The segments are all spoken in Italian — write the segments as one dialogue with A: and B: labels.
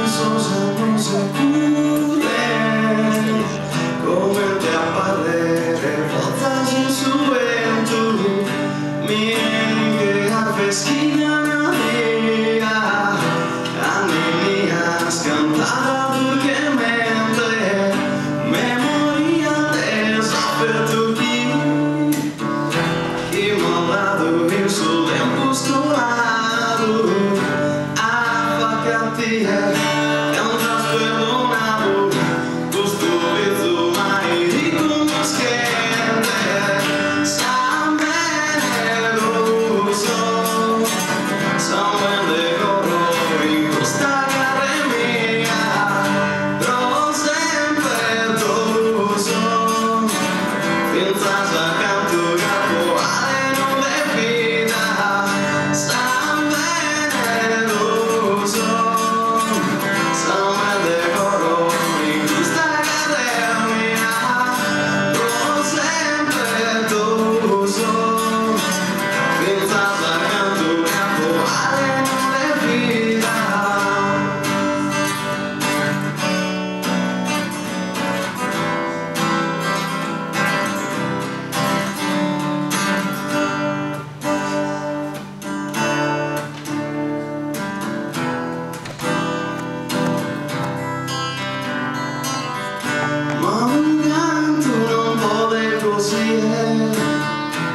A: so se non sei pure come te apparire volta sul suo vento mi che a freschina mia anni scantata dolcemente memoria tesa per tutti che mollato il suo tempo stolato a vacante è un trasperdonato questo vezzo mai riconoscente sa bene lo so sa bene colori questa gara mia però sempre lo so senza accanto capo non è vita sa bene lo so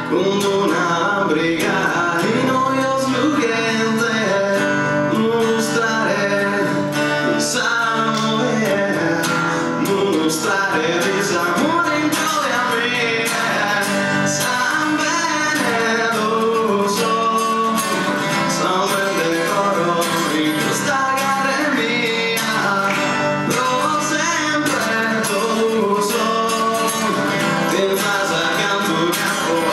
A: con una briga y noioso luguente mostrare disamore in cuore a me sa bene lo so sa bene colori in questa gara mia però sempre lo so senza accanto capo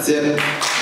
A: Grazie.